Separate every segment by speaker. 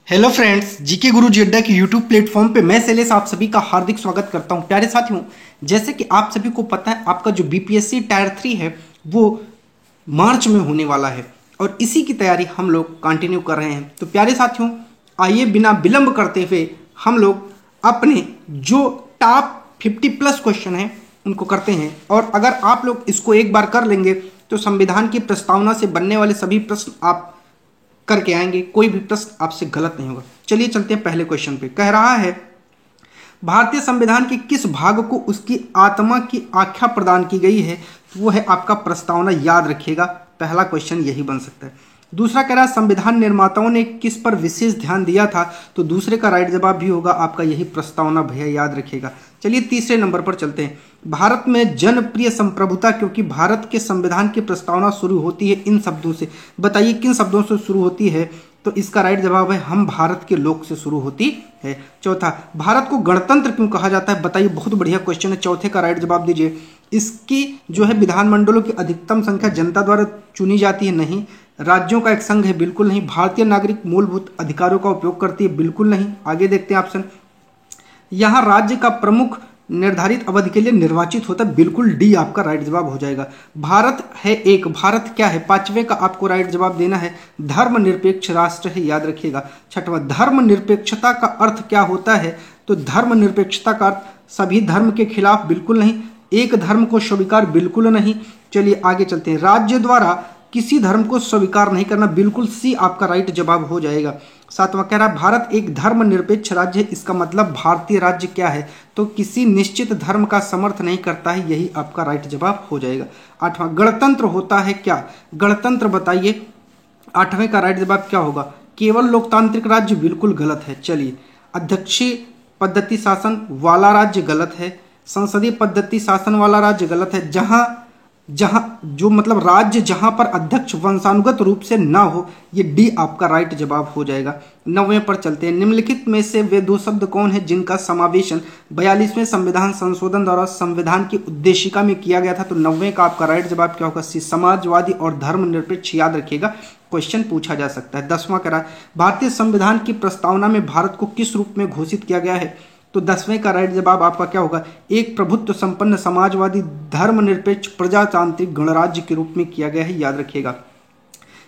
Speaker 1: Hello friends, GK गुरु जी अड्डा के YouTube platform पे मैं शैलेश आप सभी का हार्दिक स्वागत करता हूं। प्यारे साथियों, जैसे कि आप सभी को पता है, आपका जो बीपीएससी टायर 3 है वो मार्च में होने वाला है और इसी की तैयारी हम लोग कंटिन्यू कर रहे हैं। तो प्यारे साथियों, आइए बिना विलंब करते हुए हम लोग अपने जो टॉप 50 प्लस क्वेश्चन हैं उनको करते हैं। और अगर आप लोग इसको एक बार कर लेंगे तो संविधान की प्रस्तावना से बनने वाले सभी प्रश्न आप करके आएंगे, कोई भी प्रश्न आपसे गलत नहीं होगा। चलिए चलते हैं पहले क्वेश्चन पे। कह रहा है, भारतीय संविधान के किस भाग को उसकी आत्मा की आख्या प्रदान की गई है? तो वो है आपका प्रस्तावना, याद रखिएगा। पहला क्वेश्चन यही बन सकता है। दूसरा कह रहा है, संविधान निर्माताओं ने किस पर विशेष ध्यान दिया था? तो दूसरे का राइट जवाब भी होगा आपका यही प्रस्तावना, भैया याद रखिएगा। चलिए तीसरे नंबर पर चलते हैं। भारत में जनप्रिय संप्रभुता, क्योंकि भारत के संविधान की प्रस्तावना शुरू होती है इन शब्दों से। बताइए किन शब्दों से शुरू होती है? तो इसका राइट जवाब है हम भारत के लोक से शुरू होती है। चौथा, भारत को गणतंत्र क्यों कहा जाता है? बताइए, बहुत बढ़िया क्वेश्चन है। चौथे का राइट जवाब दीजिए। इसकी जो है विधानमंडलों की अधिकतम संख्या जनता द्वारा चुनी जाती है? नहीं। राज्यों का एक संघ है? बिल्कुल नहीं। भारतीय नागरिक मूलभूत अधिकारों का उपयोग करती है? बिल्कुल नहीं। आगे देखते हैं ऑप्शन। यहाँ राज्य का प्रमुख निर्धारित अवधि के लिए निर्वाचित होता है? बिल्कुल डी आपका राइट जवाब हो जाएगा। भारत है एक, भारत क्या है? पांचवे का आपको राइट जवाब देना है धर्मनिरपेक्ष राष्ट्र है, याद रखिएगा। छठवां, धर्मनिरपेक्षता का अर्थ क्या होता है? तो धर्मनिरपेक्षता का अर्थ सभी धर्म के खिलाफ? बिल्कुल नहीं। एक धर्म को स्वीकार? बिल्कुल नहीं। चलिए आगे चलते हैं। राज्य द्वारा किसी धर्म को स्वीकार नहीं करना? बिल्कुल सी आपका राइट जवाब हो जाएगा। सातवां कह रहा है, भारत एक धर्मनिरपेक्ष राज्य है, इसका मतलब भारतीय राज्य क्या है? तो किसी निश्चित धर्म का समर्थन नहीं करता है, यही आपका राइट जवाब हो जाएगा। आठवां, गणतंत्र होता है क्या? गणतंत्र बताइए, आठवें का राइट जवाब क्या होगा? केवल लोकतांत्रिक राज्य? बिल्कुल गलत है। चलिए, अध्यक्षीय पद्धति शासन वाला राज्य? गलत है। संसदीय पद्धति शासन वाला राज्य? गलत है। जहां जहां जो मतलब राज्य जहां पर अध्यक्ष वंशानुगत रूप से ना हो, ये डी आपका राइट जवाब हो जाएगा। 9वें पर चलते हैं। निम्नलिखित में से वे दो शब्द कौन है जिनका समावेशन 42वें संविधान संशोधन द्वारा संविधान की उद्देशिका में किया गया था? तो 9वें का आपका राइट जवाब क्या होगा? सी, समाजवादी और धर्मनिरपेक्ष, याद रखिएगा, क्वेश्चन पूछा जा सकता है। 10वां कह रहा है, भारतीय संविधान की प्रस्तावना में भारत को किस रूप में घोषित किया गया है? तो 10वें का राइट जवाब आपका क्या होगा? एक प्रभुत्व संपन्न समाजवादी धर्मनिरपेक्ष प्रजातांत्रिक गणराज्य के रूप में किया गया है, याद रखिएगा।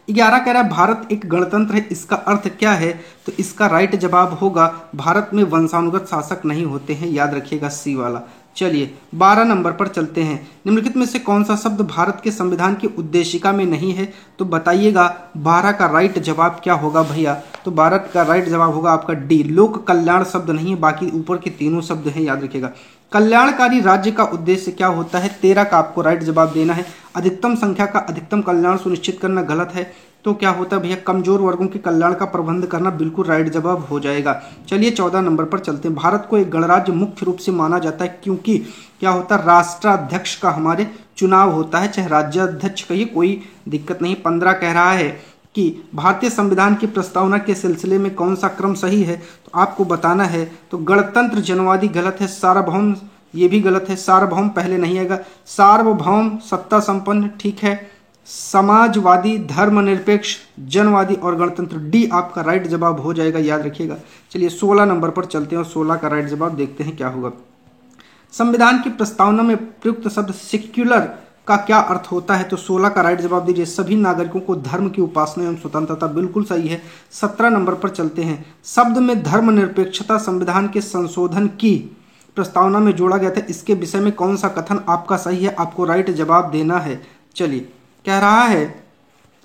Speaker 1: 11 कह रहा है, भारत एक गणतंत्र है, इसका अर्थ क्या है? तो इसका राइट जवाब होगा भारत में वंशानुगत शासक नहीं होते हैं, याद रखिएगा, सी वाला। चलिए 12 नंबर पर चलते हैं। निम्नलिखित में से कौन सा शब्द भारत के संविधान की उद्देशिका में नहीं है? तो बताइएगा 12 का राइट जवाब क्या होगा भैया? तो भारत का राइट जवाब होगा आपका डी, लोक कल्याण शब्द नहीं है, बाकी ऊपर के तीनों शब्द हैं, याद रखिएगा। कल्याणकारी राज्य का उद्देश्य क्या होता है? 13 का आपको राइट जवाब देना है। अधिकतम संख्या का अधिकतम कल्याण सुनिश्चित करना? गलत है। तो क्या होता है भैया? कमजोर वर्गों के कल्याण का प्रबंध करना? बिल्कुल राइट जवाब हो जाएगा। चलिए 14 नंबर पर चलते हैं। भारत को एक गणराज्य मुख्य रूप से माना जाता है क्योंकि क्या होता है? राष्ट्राध्यक्ष का हमारे चुनाव होता है, चाहे राज्याध्यक्ष कहिए, कोई दिक्कत नहीं। 15 कह रहा है कि भारतीय संविधान की प्रस्तावना के सिलसिले में कौन सा क्रम सही है? तो आपको बताना है। तो गणतंत्र जनवादी गलत है, सार्वभौम ये भी गलत है, सार्वभौम पहले नहीं आएगा, सार्वभौम सत्ता संपन्न ठीक है, समाजवादी धर्मनिरपेक्ष जनवादी और गणतंत्र, डी आपका राइट जवाब हो जाएगा, याद रखिएगा। चलिए 16 नंबर पर चलते हैं और 16 का राइट जवाब देखते हैं क्या होगा। संविधान की प्रस्तावना में प्रयुक्त शब्द सेक्युलर का क्या अर्थ होता है? तो 16 का राइट जवाब दीजिए, सभी नागरिकों को धर्म की उपासना एवं स्वतंत्रता, बिल्कुल सही है। 17 नंबर पर चलते हैं। शब्द में धर्मनिरपेक्षता संविधान के संशोधन की प्रस्तावना में जोड़ा गया था, इसके विषय में कौन सा कथन आपका सही है? आपको राइट जवाब देना है। चलिए, कह रहा है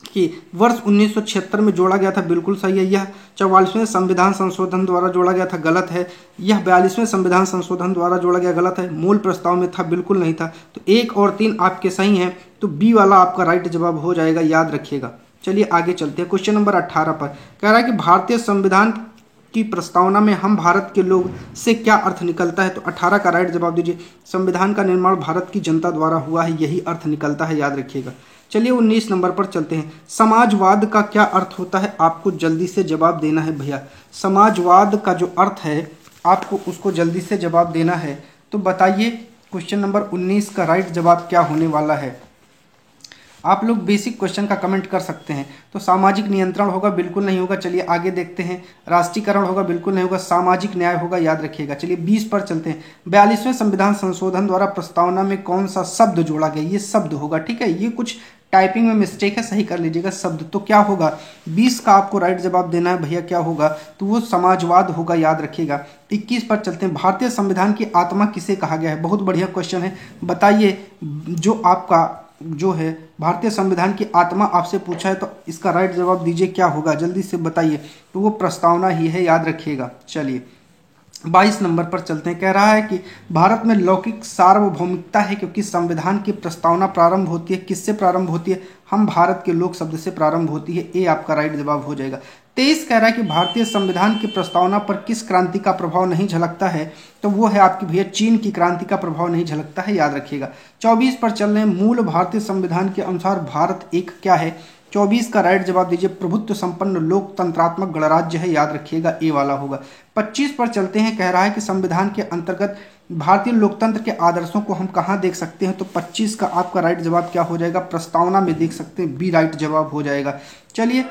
Speaker 1: कि वर्ष 1976 में जोड़ा गया था, बिल्कुल सही है। यह 44वें संविधान संशोधन द्वारा जोड़ा गया था, गलत है। यह 42वें संविधान संशोधन द्वारा जोड़ा गया, गलत है। मूल प्रस्ताव में था, बिल्कुल नहीं था। तो 1 और 3 आपके सही हैं, तो बी वाला आपका राइट जवाब हो जाएगा, याद रखिएगा। चलिए आगे चलते हैं। क्वेश्चन नंबर 18 पर कह रहा है कि भारतीय संविधान की प्रस्तावना में हम भारत के लोग से क्या अर्थ निकलता है? तो 18 का राइट जवाब दीजिए, संविधान का निर्माण भारत की जनता द्वारा हुआ है, यही अर्थ निकलता है, याद रखिएगा। चलिए 19 नंबर पर चलते हैं। समाजवाद का क्या अर्थ होता है? आपको जल्दी से जवाब देना है भैया। समाजवाद का जो अर्थ है आपको उसको जल्दी से जवाब देना है। तो बताइए क्वेश्चन नंबर 19 का राइट जवाब क्या होने वाला है? आप लोग बेसिक क्वेश्चन का कमेंट कर सकते हैं। तो सामाजिक नियंत्रण होगा, बिल्कुल नहीं होगा। चलिए आगे देखते हैं। राष्ट्रीयकरण होगा, बिल्कुल नहीं होगा। सामाजिक न्याय होगा, याद रखिएगा। चलिए 20 पर चलते हैं। 42वें संविधान संशोधन द्वारा प्रस्तावना में कौन सा शब्द जोड़ा गया? ये शब्द होगा, ठीक है। ये कुछ टाइपिंग में मिस्टेक है, सही कर लीजिएगा। शब्द तो क्या होगा? 20 का आपको राइट जवाब देना है भैया। क्या होगा? तो वो समाजवाद होगा, याद रखिएगा। 21 पर चलते हैं। भारतीय संविधान की आत्मा किसे कहा गया है? बहुत बढ़िया क्वेश्चन है। बताइए, जो आपका जो है भारतीय संविधान की आत्मा आपसे पूछा है, तो इसका राइट जवाब दीजिए, क्या होगा? जल्दी से बताइए। तो वो प्रस्तावना ही है, याद रखिएगा। चलिए 22 नंबर पर चलते हैं। कह रहा है कि भारत में लौकिक सार्वभौमिकता है क्योंकि संविधान की प्रस्तावना प्रारंभ होती है, किससे प्रारंभ होती है? हम भारत के लोक शब्द से प्रारंभ होती है। ए आपका राइट जवाब हो जाएगा। 23 कह रहा है कि भारतीय संविधान की प्रस्तावना पर किस क्रांति का प्रभाव नहीं झलकता है? तो वो है आपकी भैया चीन की क्रांति का प्रभाव नहीं झलकता है, याद रखिएगा। 24 पर चल रहे हैं। मूल भारतीय संविधान के अनुसार भारत एक क्या है? 24 का राइट जवाब दीजिए, प्रभुत्व संपन्न लोकतंत्रात्मक गणराज्य है, याद रखिएगा। ए वाला होगा। 25 पर चलते हैं। कह रहा है कि संविधान के अंतर्गत भारतीय लोकतंत्र के आदर्शों को हम कहाँ देख सकते हैं? तो 25 का आपका राइट जवाब क्या हो जाएगा? प्रस्तावना में देख सकते हैं। बी राइट जवाब हो जाएगा। चलिए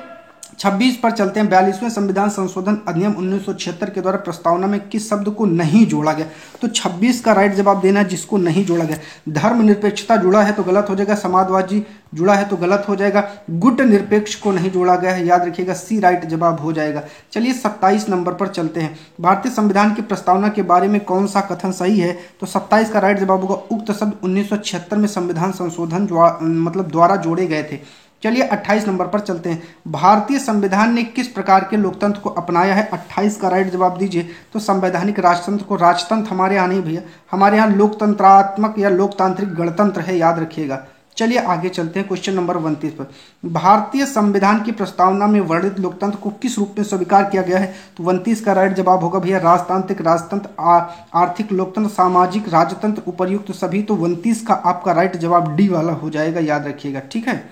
Speaker 1: 26 पर चलते हैं। 42वें संविधान संशोधन अधिनियम 1976 के द्वारा प्रस्तावना में किस शब्द को नहीं जोड़ा गया? तो 26 का राइट जवाब देना है, जिसको नहीं जोड़ा गया। धर्मनिरपेक्षता जुड़ा है तो गलत हो जाएगा। समाजवादी जुड़ा है तो गलत हो जाएगा। गुट निरपेक्ष को नहीं जोड़ा गया है, याद रखिएगा। सी राइट जवाब हो जाएगा। चलिए 27 नंबर पर चलते हैं। भारतीय संविधान की प्रस्तावना के बारे में कौन सा कथन सही है? तो 27 का राइट जवाब होगा, उक्त शब्द 1976 में संविधान संशोधन द्वारा जोड़े गए थे। चलिए 28 नंबर पर चलते हैं। भारतीय संविधान ने किस प्रकार के लोकतंत्र को अपनाया है? 28 का राइट जवाब दीजिए। तो संवैधानिक राजतंत्र को। राजतंत्र हमारे यहाँ नहीं भैया, हमारे यहाँ लोकतंत्रात्मक या लोकतांत्रिक गणतंत्र है, याद रखिएगा। चलिए आगे चलते हैं क्वेश्चन नंबर 29 पर। भारतीय संविधान की प्रस्तावना में वर्णित लोकतंत्र को किस रूप में स्वीकार किया गया है? तो 29 का राइट जवाब होगा भैया, राजतांत्रिक राजतंत्र, आर्थिक लोकतंत्र, सामाजिक राजतंत्र, उपर्युक्त सभी। तो 29 का आपका राइट जवाब डी वाला हो जाएगा, याद रखिएगा, ठीक है।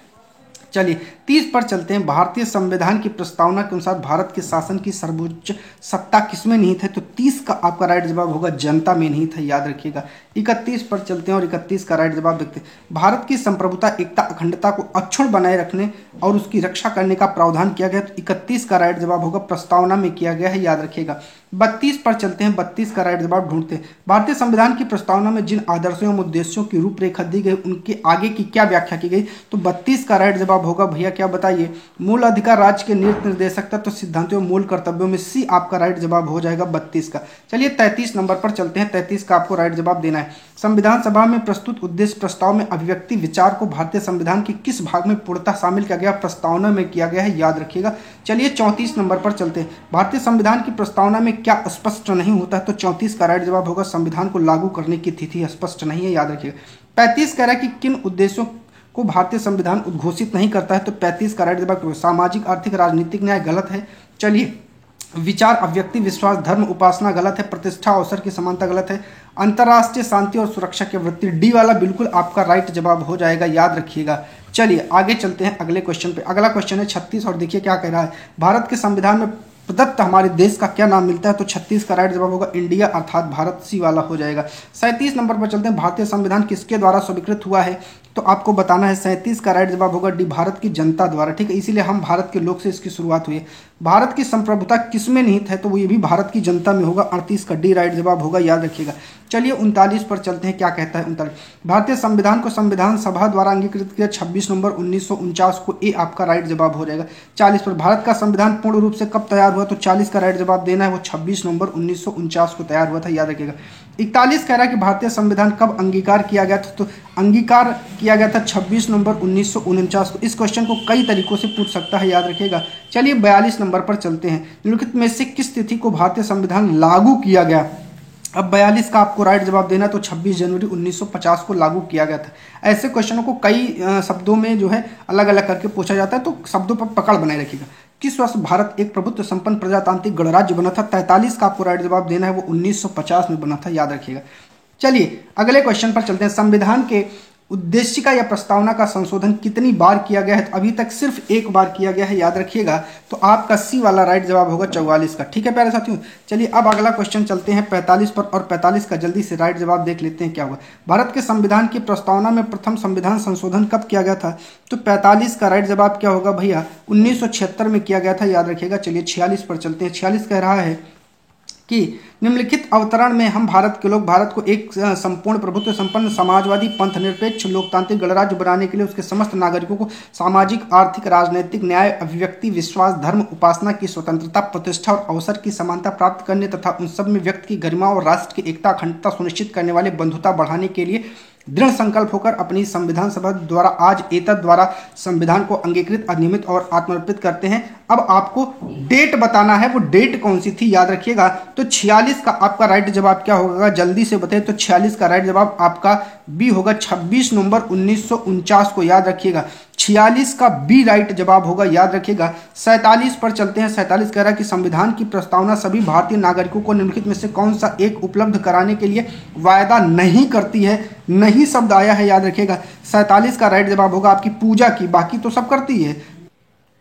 Speaker 1: चलिए 30 पर चलते हैं। भारतीय संविधान की प्रस्तावना के अनुसार भारत के शासन की सर्वोच्च सत्ता किसमें निहित है? तो 30 का आपका राइट जवाब होगा, जनता में निहित है, याद रखिएगा। 31 पर चलते हैं और 31 का राइट जवाब देखते हैं। भारत की संप्रभुता, एकता, अखंडता को अक्षुण्ण बनाए रखने और उसकी रक्षा करने का प्रावधान किया गया। तो 31 का राइट जवाब होगा, प्रस्तावना में किया गया है, याद रखिएगा। 32 पर चलते हैं। 32 का राइट जवाब ढूंढते हैं। भारतीय संविधान की प्रस्तावना में जिन आदर्शों एवं उद्देश्यों की रूपरेखा दी गई, उनके आगे की क्या व्याख्या की गई? तो 32 का राइट जवाब होगा भैया, क्या बताइए? मूल अधिकार राज्य के नीति निर्देशक तत्व, सिद्धांतों एवं मूल कर्तव्यों में सी आपका राइट जवाब हो जाएगा 32 का। चलिए 33 नंबर पर चलते हैं। 33 का आपको राइट जवाब देना है। संविधान सभा में प्रस्तुत उद्देश्य प्रस्ताव में अभिव्यक्ति विचार को भारतीय संविधान के किस भाग में पूर्णतः शामिल किया गया? प्रस्तावना में किया गया है, याद रखिएगा। चलिए 34 नंबर पर चलते हैं। भारतीय संविधान की प्रस्तावना में क्या स्पष्ट नहीं होता है? तो 34 का राइट जवाब होगा, संविधान को लागू करने की तिथि स्पष्ट नहीं है, याद रखिएगा। 35 कह रहा है कि किन उद्देश्यों को भारतीय संविधान उद्घोषित नहीं करता है? तो 35 का राइट जवाब सामाजिक, आर्थिक, राजनीतिक न्याय गलत है। चलिए विचार, अभिव्यक्ति, विश्वास, धर्म, उपासना गलत है। प्रतिष्ठा, अवसर की समानता गलत है। अंतर्राष्ट्रीय शांति और सुरक्षा की वृत्ति, डी वाला बिल्कुल आपका राइट जवाब हो जाएगा, याद रखिएगा। चलिए आगे चलते हैं अगले क्वेश्चन पे। अगला क्वेश्चन है 36 और देखिए क्या कह रहा है। भारत के संविधान में प्रदत्त हमारे देश का क्या नाम मिलता है? तो 36 का राइट जवाब होगा, इंडिया, अर्थात भारत, सी वाला हो जाएगा। 37 नंबर पर चलते हैं। भारतीय संविधान किसके द्वारा स्वीकृत हुआ है? तो आपको बताना है। 37 का राइट जवाब होगा डी, भारत की जनता द्वारा, ठीक है। इसीलिए हम भारत के लोग से इसकी शुरुआत हुई है। भारत की संप्रभुता किसमें निहित है? तो वो ये भी भारत की जनता में होगा। 38 का डी राइट जवाब होगा, याद रखिएगा। चलिए 39 पर चलते हैं, क्या कहता है 39। भारतीय संविधान को संविधान सभा द्वारा अंगीकृत किया 26 नवंबर 1949 को, ए आपका राइट जवाब हो जाएगा। 40 पर भारत का संविधान पूर्ण रूप से कब तैयार हुआ? तो 40 का राइट जवाब देना है, वो 26 नवंबर 1949 को तैयार हुआ था, याद रखिएगा। 41 कह रहा है कि भारतीय संविधान कब अंगीकार किया गया था? तो अंगीकार किया गया था 26 नवंबर 1949 को। इस क्वेश्चन को कई तरीकों से पूछ सकता है, याद रखिएगा। चलिए 42 नंबर पर चलते हैं। निम्नलिखित में से किस तिथि को भारतीय संविधान लागू किया गया? अब 42 का आपको राइट जवाब देना, तो 26 जनवरी 1950 को लागू किया गया था। ऐसे क्वेश्चनों को कई शब्दों में जो है अलग अलग करके पूछा जाता है, तो शब्दों पर पकड़ बनाए रखिएगा। किस वर्ष भारत एक प्रभुत्व संपन्न प्रजातांत्रिक गणराज्य बना था? 43 का आपको राइट जवाब देना है, वो 1950 में बना था, याद रखिएगा। चलिए अगले क्वेश्चन पर चलते हैं। संविधान के उद्देशिका या प्रस्तावना का संशोधन कितनी बार किया गया है? तो अभी तक सिर्फ एक बार किया गया है, याद रखिएगा। तो आपका सी वाला राइट जवाब होगा 44 का। ठीक है प्यारे साथियों, चलिए अब अगला क्वेश्चन चलते हैं 45 पर, और 45 का जल्दी से राइट जवाब देख लेते हैं क्या होगा। भारत के संविधान की प्रस्तावना में प्रथम संविधान संशोधन कब किया गया था? तो 45 का राइट जवाब क्या होगा भैया? 1976 में किया गया था, याद रखिएगा। चलिए 46 पर चलते हैं। 46 कह रहा है कि निम्नलिखित अवतरण में हम भारत के लोग भारत को एक संपूर्ण प्रभुत्व संपन्न समाजवादी पंथ निरपेक्ष लोकतांत्रिक गणराज्य बनाने के लिए उसके समस्त नागरिकों को सामाजिक आर्थिक राजनीतिक न्याय अभिव्यक्ति विश्वास धर्म उपासना की स्वतंत्रता प्रतिष्ठा और अवसर की समानता प्राप्त करने तथा उन सब में व्यक्ति की गरिमा और राष्ट्र की एकता अखंडता सुनिश्चित करने वाले बंधुता बढ़ाने के लिए दृढ़ संकल्प होकर अपनी संविधान सभा द्वारा आज एतद द्वारा संविधान को अंगीकृत अधिनियमित और आत्मर्पित करते हैं। अब आपको डेट बताना है, वो डेट कौन सी थी, याद रखिएगा। तो 46 का आपका राइट जवाब क्या होगा, जल्दी से बताइए। तो 46 का राइट जवाब आपका बी होगा, 26 नवंबर 1949 को, याद रखिएगा। 46 का बी राइट जवाब होगा, याद रखिएगा। 47 पर चलते हैं। 47 कह रहा है कि संविधान की प्रस्तावना सभी भारतीय नागरिकों को निम्नलिखित में से कौन सा एक उपलब्ध कराने के लिए वायदा नहीं करती है? नहीं शब्द आया है, याद रखिएगा। 47 का राइट जवाब होगा आपकी पूजा की, बाकी तो सब करती है।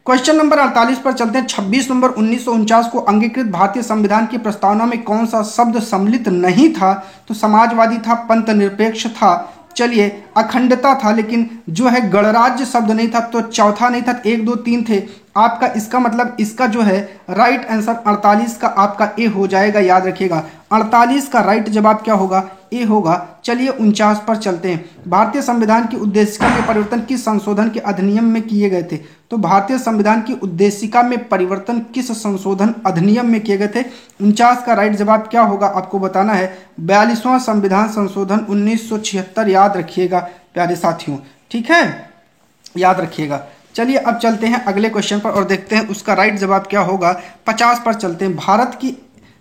Speaker 1: क्वेश्चन नंबर 48 पर चलते हैं। 26 नवंबर 1949 को अंगीकृत भारतीय संविधान की प्रस्तावना में कौन सा शब्द सम्मिलित नहीं था? तो समाजवादी था, पंथ निरपेक्ष था, चलिए अखंडता था, लेकिन जो है गणराज्य शब्द नहीं था। तो चौथा नहीं था, 1 2 3 थे आपका। इसका मतलब इसका जो है राइट आंसर 48 का आपका ए हो जाएगा, याद रखिएगा। 48 का राइट जवाब क्या होगा? ए होगा। चलिए 49 पर चलते हैं। भारतीय संविधान की उद्देशिका में परिवर्तन किस संशोधन के अधिनियम में किए गए थे? तो भारतीय संविधान की उद्देशिका में परिवर्तन किस संशोधन अधिनियम में किए गए थे? 49 का राइट जवाब क्या होगा आपको बताना है, 42वां संविधान संशोधन 1976, याद रखिएगा प्यारे साथियों। ठीक है, याद रखिएगा। चलिए अब चलते हैं अगले क्वेश्चन पर और देखते हैं उसका राइट जवाब क्या होगा। 50 पर चलते हैं। भारत की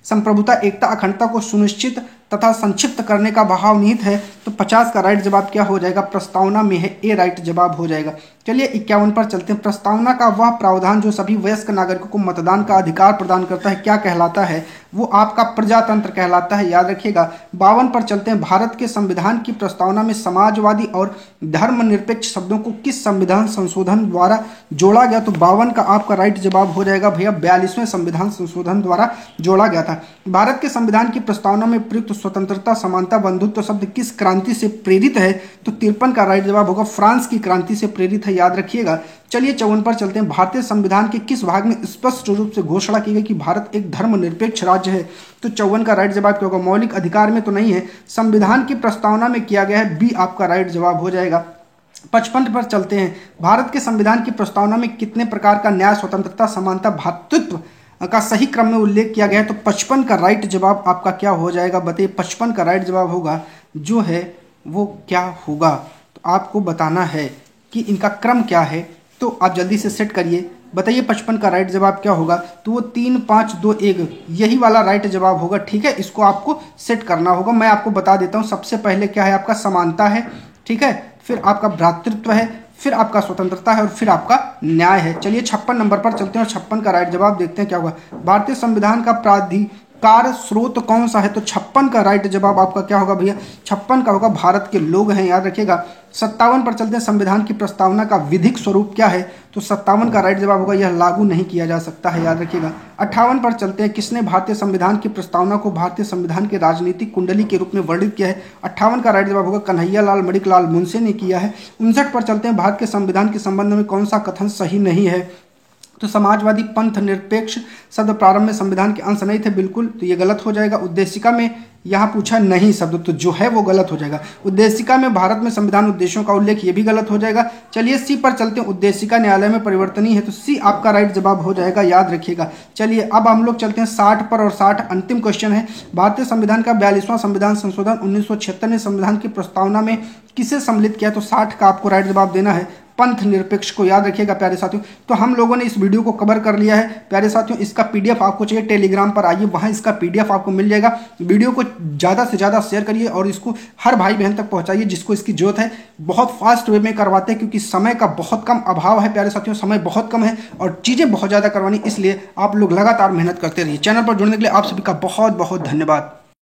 Speaker 1: संप्रभुता एकता अखंडता को सुनिश्चित तथा संक्षिप्त करने का भाव निहित है। तो 50 का राइट जवाब क्या हो जाएगा? प्रस्तावना में है, ए राइट जवाब हो जाएगा। चलिए 51 पर चलते हैं। प्रस्तावना का वह प्रावधान जो सभी वयस्क नागरिकों को मतदान का अधिकार प्रदान करता है क्या कहलाता है? वो आपका प्रजातंत्र कहलाता है, याद रखिएगा। 52 पर चलते हैं। भारत के संविधान की प्रस्तावना में समाजवादी और धर्मनिरपेक्ष शब्दों को किस संविधान संशोधन द्वारा जोड़ा गया? तो 52 का आपका राइट जवाब हो जाएगा भैया, 42वें संविधान संशोधन द्वारा जोड़ा गया था। भारत के संविधान की प्रस्तावना में प्रयुक्त स्वतंत्रता समानता बंधुत्व शब्द किस क्रांति से प्रेरित है? तो 53 का राइट जवाब होगा, फ्रांस की क्रांति से प्रेरित है, याद रखिएगा। चलिए 54 पर चलते हैं। भारतीय संविधान के किस भाग में स्पष्ट रूप से घोषणा की गई कि भारत एक धर्मनिरपेक्ष राज्य है? तो 54 का राइट जवाब क्या होगा? मौलिक अधिकार में तो नहीं है, संविधान की प्रस्तावना में किया गया है, बी आपका राइट जवाब हो जाएगा। 55 पर चलते हैं। भारत के संविधान की प्रस्तावना में कितने प्रकार का न्याय स्वतंत्रता समानता भातृत्व का सही क्रम में उल्लेख किया गया है? तो 55 का राइट जवाब आपका क्या हो जाएगा बताइए। 55 का राइट जवाब होगा जो है वो क्या होगा, तो आपको बताना है कि इनका क्रम क्या है। तो आप जल्दी से सेट करिए, बताइए 55 का राइट जवाब क्या होगा। तो वो 3 5 2 1 यही वाला राइट जवाब होगा। ठीक है, इसको आपको सेट करना होगा। मैं आपको बता देता हूँ। सबसे पहले क्या है आपका? समानता है, ठीक है, फिर आपका भ्रातृत्व है, फिर आपका स्वतंत्रता है और फिर आपका न्याय है। चलिए 56 नंबर पर चलते हैं और 56 का राइट जवाब देखते हैं क्या होगा। भारतीय संविधान का प्राधिकार स्रोत कौन सा है? तो 56 का राइट जवाब आपका क्या होगा भैया? 56 का होगा भारत के लोग हैं, याद रखिएगा। 57 पर चलते हैं। संविधान की प्रस्तावना का विधिक स्वरूप क्या है? तो 57 का राइट जवाब होगा यह लागू नहीं किया जा सकता है, याद रखिएगा। 58 पर चलते हैं। किसने भारतीय संविधान की प्रस्तावना को भारतीय संविधान के राजनीतिक कुंडली के रूप में वर्णित किया है? 58 का राइट जवाब होगा कन्हैया लाल मणिकलाल मुंशी ने किया है। 59 पर चलते हैं। भारत के संविधान के संबंध में कौन सा कथन सही नहीं है? तो समाजवादी पंथ निरपेक्ष शब्द प्रारंभ में संविधान के अंश नहीं थे, बिल्कुल, तो ये गलत हो जाएगा। उद्देशिका में यहाँ पूछा नहीं शब्द, तो जो है वो गलत हो जाएगा। उद्देशिका में भारत में संविधान उद्देश्यों का उल्लेख, ये भी गलत हो जाएगा। चलिए सी पर चलते हैं। उद्देशिका न्यायालय में परिवर्तनीय है, तो सी आपका राइट जवाब हो जाएगा, याद रखिएगा। चलिए अब हम लोग चलते हैं 60 पर, और 60 अंतिम क्वेश्चन है। भारतीय संविधान का 42वां संविधान संशोधन 1976 ने संविधान की प्रस्तावना में किसे सम्मिलित किया? तो 60 का आपको राइट जवाब देना है, पंथ निरपेक्ष को, याद रखिएगा प्यारे साथियों। तो हम लोगों ने इस वीडियो को कवर कर लिया है प्यारे साथियों। इसका पीडीएफ आपको चाहिए, टेलीग्राम पर आइए, वहां इसका पीडीएफ आपको मिल जाएगा। वीडियो को ज़्यादा से ज़्यादा शेयर करिए और इसको हर भाई बहन तक पहुंचाइए जिसको इसकी जरूरत है। बहुत फास्ट वे में करवाते हैं क्योंकि समय का बहुत कम अभाव है प्यारे साथियों, समय बहुत कम है और चीज़ें बहुत ज़्यादा करवानी, इसलिए आप लोग लगातार मेहनत करते रहिए। चैनल पर जुड़ने के लिए आप सभी का बहुत बहुत धन्यवाद।